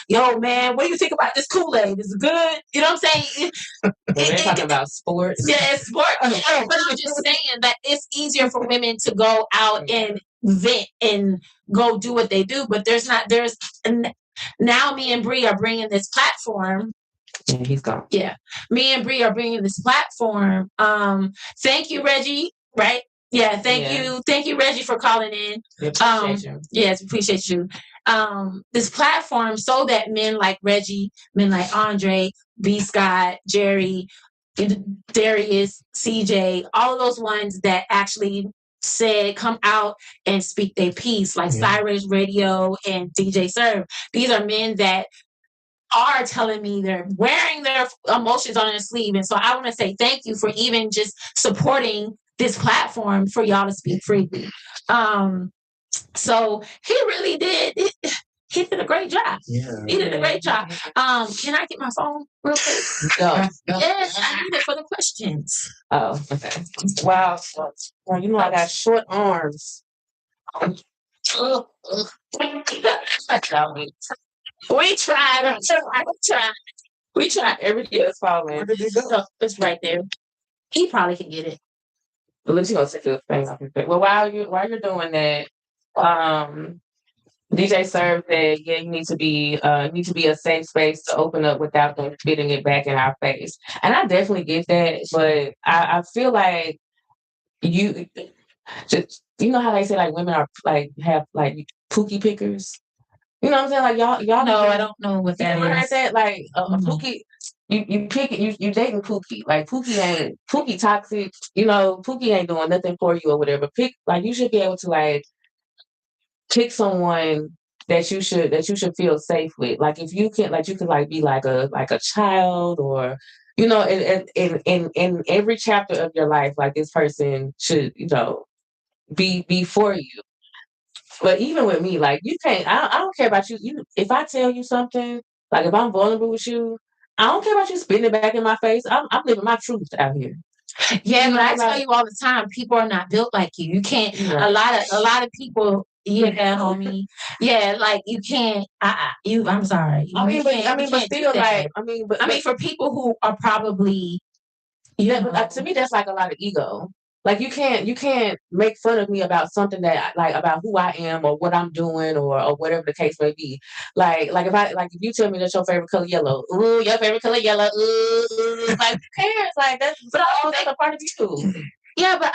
yo man, what do you think about this Kool-Aid? Is it good? You know what I'm saying? We're talking about sports. Yeah, it's sports. But I'm just saying that it's easier for women to go out and vent and go do what they do. But now me and Bree are bringing this platform. Yeah, he's gone. Yeah, me and Bree are bringing this platform. Thank you, Reggie. Right? Yeah, thank you, Reggie, for calling in. Appreciate you. Yes, appreciate you. This platform so that men like Reggie, men like Andre, B. Scott, Jerry, Darius, CJ, all of those ones that actually said come out and speak their piece, like Cyrus Radio and DJ Serve. These are men that are telling me they're wearing their emotions on their sleeve. And so I want to say thank you for even just supporting this platform for y'all to speak freely. So he really did. He did a great job. Yeah. He did a great job. Can I get my phone real quick? No. Yes, I need it for the questions. Oh, okay. Wow. Well, you know I got short arms. We tried. We tried every day. It's falling. Where did it go? So it's right there. He probably can get it. At least you gonna take the thing off your face. Well, while you're doing that, DJ Serve said, yeah, you need to be a safe space to open up without them spitting it back in our face. And I definitely get that, but I feel like you know how they say like women are like have like pookie pickers. You know what I'm saying? Like y'all. No, I don't know what that is. I said like a pookie. You pick it. You dating Pookie. Like Pookie ain't Pookie toxic. You know Pookie ain't doing nothing for you or whatever. You should be able to like pick someone that you should feel safe with. Like if you can, like you can like be like a child, or you know, in every chapter of your life, like this person should be for you. But even with me, like you can't. I don't care about you. If I tell you something, like if I'm vulnerable with you, I don't care about you spitting it back in my face. I'm living my truth out here. Yeah, but I tell you all the time, people are not built like you. You can't. Right. A lot of people. Yeah, homie. Yeah, like you can't. I'm sorry. But still, like for people who are probably. But to me, that's like a lot of ego. Like you can't make fun of me about something that like about who I am or what I'm doing or whatever the case may be. Like if you tell me that's your favorite color yellow, ooh, your favorite color yellow, ooh, like who cares? Like that's a part of you. Yeah, but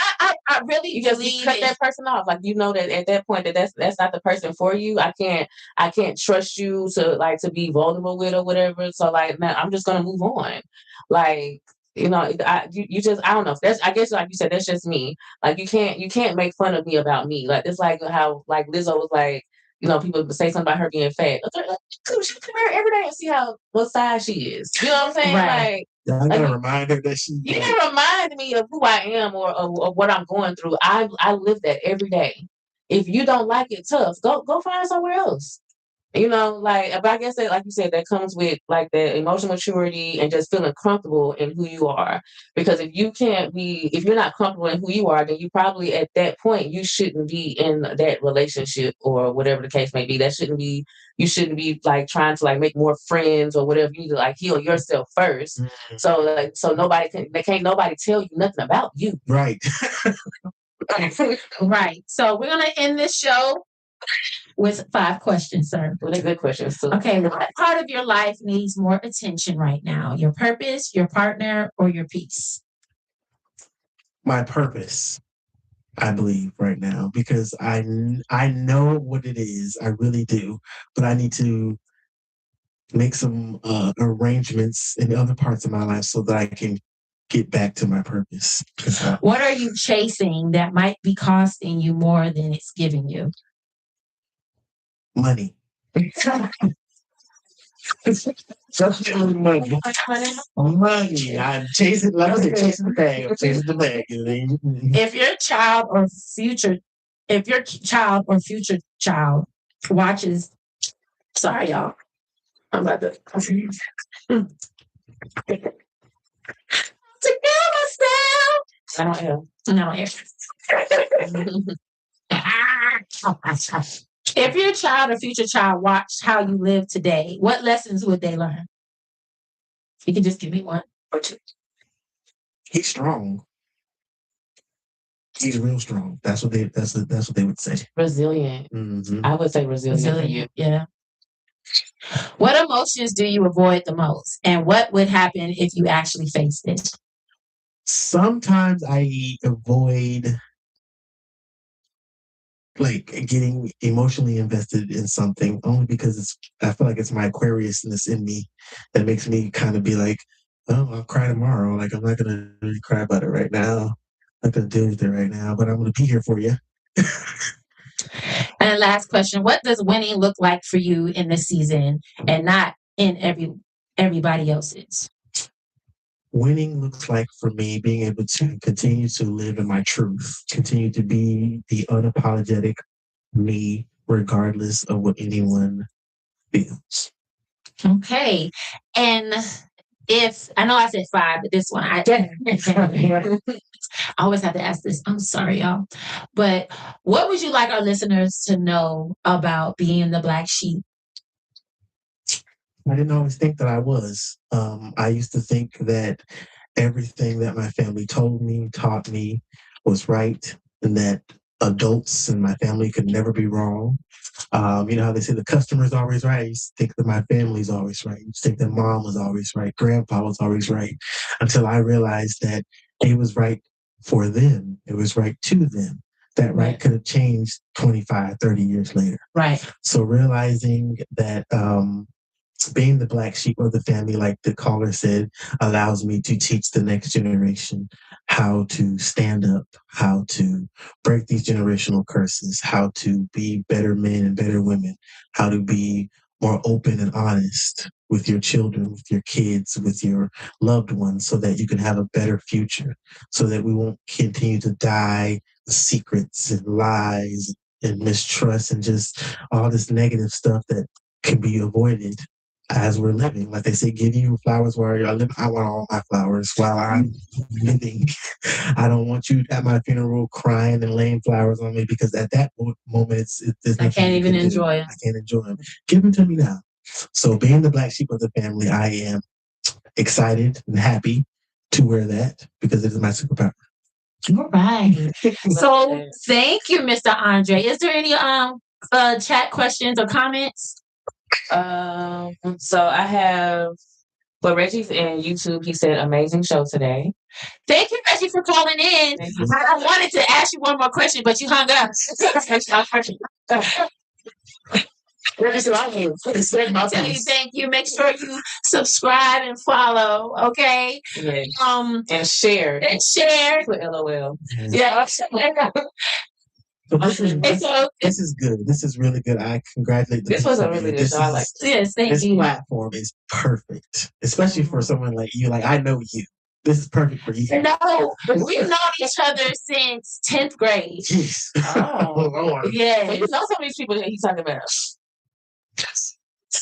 I really you cut that person off. Like you know that at that point that's not the person for you. I can't trust you to be vulnerable with or whatever. So like man, I'm just gonna move on. Like you know, I don't know. I guess like you said, that's just me. Like you can't make fun of me about me. Like it's like how like Lizzo was like, you know, people say something about her being fat. She come here every day and see what size she is. You know what I'm saying? Right. Like I gotta remind her that she. You gotta remind me of who I am or what I'm going through. I live that every day. If you don't like it tough, go find somewhere else. You know, like, but I guess that, like you said, that comes with like the emotional maturity and just feeling comfortable in who you are. Because if you're not comfortable in who you are, then you probably at that point you shouldn't be in that relationship or whatever the case may be. You shouldn't be like trying to like make more friends or whatever. You need to like heal yourself first. Mm-hmm. So can't nobody tell you nothing about you. Right. Right. So we're gonna end this show with 5 questions, sir. Well, they're good questions too. Okay, what part of your life needs more attention right now? Your purpose, your partner, or your peace? My purpose, I believe, right now, because I know what it is. I really do, but I need to make some arrangements in other parts of my life so that I can get back to my purpose. What are you chasing that might be costing you more than it's giving you? Money. Money. Money. I'm chasing, like I said, chasing the bag. I'm chasing the bag. If your child or future child watches, sorry y'all, I'm about to to kill myself. I don't hear. No, I hear. If your child or future child watched how you live today, what lessons would they learn? You can just give me one or two. He's strong. He's real strong. That's what they would say. Resilient. Mm-hmm. I would say resilient. Yeah. What emotions do you avoid the most? And what would happen if you actually faced it? Sometimes I avoid like getting emotionally invested in something only because I feel like it's my Aquariusness in me that makes me kind of be like, oh, I'll cry tomorrow. Like, I'm not going to really cry about it right now. I'm not going to deal with it right now, but I'm going to be here for you. And last question, what does winning look like for you in this season and not in everybody else's? Winning looks like for me being able to continue to live in my truth, continue to be the unapologetic me, regardless of what anyone feels. Okay. And if I know I said 5, but this one I always have to ask this. I'm sorry, y'all. But what would you like our listeners to know about being the Black sheep? I didn't always think that I was. I used to think that everything that my family told me, taught me was right, and that adults in my family could never be wrong. You know how they say the customer's always right? I used to think that my family's always right. I used to think that mom was always right, grandpa was always right, until I realized that it was right for them. It was right to them. That right could have changed 25, 30 years later. Right. So realizing that being the Black sheep of the family, like the caller said, allows me to teach the next generation how to stand up, how to break these generational curses, how to be better men and better women, how to be more open and honest with your children, with your kids, with your loved ones, so that you can have a better future, so that we won't continue to die secrets and lies and mistrust and just all this negative stuff that can be avoided as we're living. Like they say, give you flowers while you're living. I want all my flowers while I'm living. I don't want you at my funeral crying and laying flowers on me, because at that moment, there's I can't even enjoy it. I can't enjoy them. Give them to me now. So being the Black sheep of the family, I am excited and happy to wear that because it is my superpower. All right. So thank you, Mr. Andre. Is there any chat questions or comments? So I have for Reggie's in YouTube. He said, "Amazing show today." Thank you, Reggie, for calling in. I wanted to ask you one more question, but you hung up. Thank you. Make sure you subscribe and follow. Okay. Yes. And share. And share. With LOL. Yeah. So this is good. This is really good. I congratulate This was a really good show. I like this. Thank this you. platform is perfect, especially for someone like you. Like, I know you. This is perfect for you. No, we've known each other since 10th grade. Jeez. Oh, Lord. Yeah. So you know some of these people that he's talking about.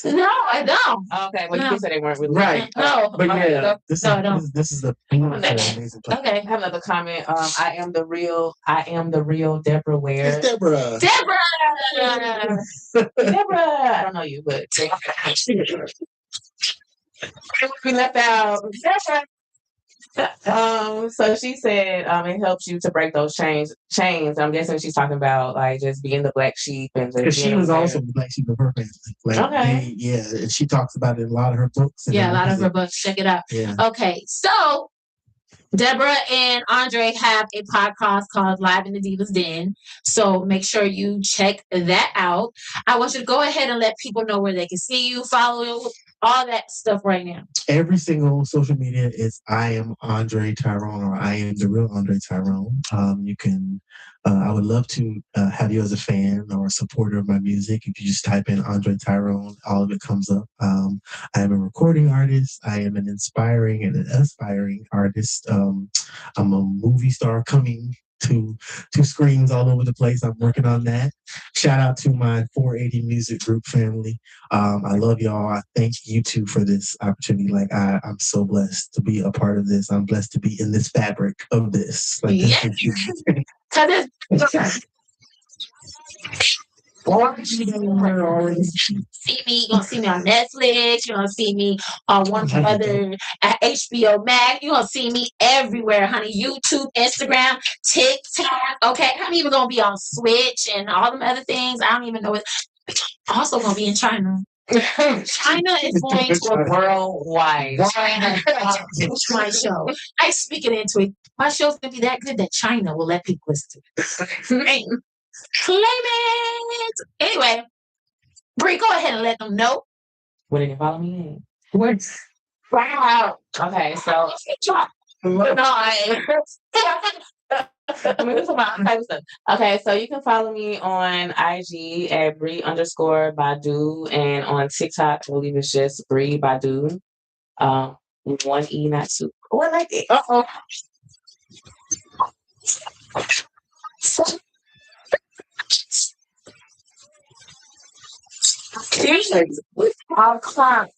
No, I don't. Okay, well, you can say they weren't really right. No, but yeah, this is the amazing platform. Okay, I have another comment. I am the real Deborah Ware. It's Deborah. Deborah. I don't know you, but we left out. So she said it helps you to break those chains. I'm guessing she's talking about like just being the Black sheep and because she was also the Black sheep of her family. Like, okay. And she talks about it in a lot of her books. Yeah, a lot of her books. Check it out. Yeah. Okay, so Deborah and Andre have a podcast called Live in the Divas Den. So make sure you check that out. I want you to go ahead and let people know where they can see you, follow you, all that stuff right now. Every single social media is I am Andre Tyrone, or I am the real Andre Tyrone. You can, I would love to have you as a fan or a supporter of my music. If you just type in Andre Tyrone, all of it comes up. I am a recording artist. I am an inspiring and an aspiring artist. I'm a movie star coming to screens all over the place. I'm working on that. Shout out to my 480 Music Group family. I love y'all. I thank you two for this opportunity. Like I'm so blessed to be a part of this. I'm blessed to be in this fabric of this. Like yes. See me, you're gonna see me on Netflix, you're gonna see me on one other at HBO Max, you're gonna see me everywhere, honey. YouTube, Instagram, TikTok. Okay, I'm even gonna be on Switch and all them other things. I don't even know what. Also gonna be in China. China is going to worldwide. China push my show. I speak it into it. My show's gonna be that good that China will let people listen to it. Claim it. Anyway, Bree, go ahead and let them know. Where they can follow me in? What's wow. Okay, so okay, so you can follow me on IG at Bree_Badu, and on TikTok, I believe it's just Bree Badu. One E, not two. Oh, I like it. I'll clock.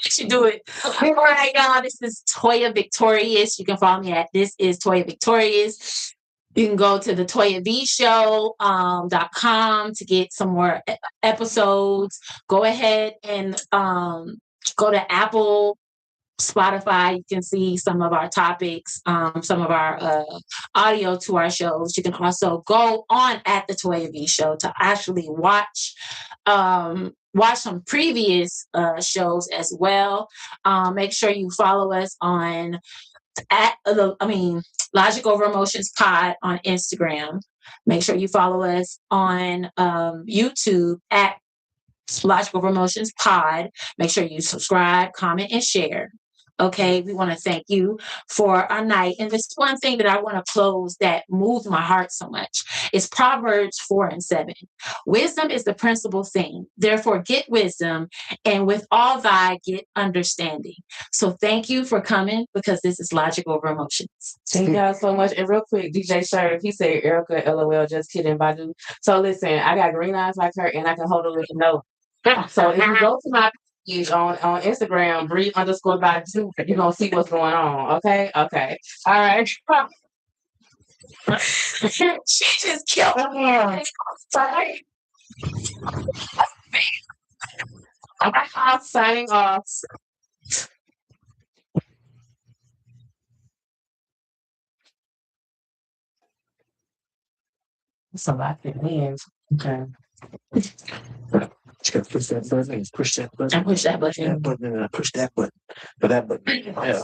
Should do it. All right, y'all. This is Toya Victorious. You can follow me at This Is Toya Victorious. You can go to the ToyaVShow.com to get some more episodes. Go ahead and go to Apple, Spotify. You can see some of our topics, some of our audio to our shows. You can also go on at the Toya V Show to actually watch some previous shows as well. Make sure you follow us on Logic Over Emotions Pod on Instagram. Make sure you follow us on YouTube at Logic Over Emotions Pod. Make sure you subscribe, comment, and share. Okay, we want to thank you for our night. And this one thing that I want to close that moved my heart so much is Proverbs 4:7. Wisdom is the principal thing. Therefore, get wisdom, and with all thy get understanding. So thank you for coming, because this is Logic Over Emotions. Thank y'all so much. And real quick, DJ Sheriff, he said Erica, LOL, just kidding, Badu. So listen, I got green eyes like her, and I can hold a little note. So if you go to my page on Instagram, Bree_Badu, you're gonna see what's going on. Okay? Okay. All right. She just killed me. Sorry. I'm signing off. That's a lot that wins. Okay. You gotta push that button and push that button. I push that button. That button and I push that button. For that button. Yeah.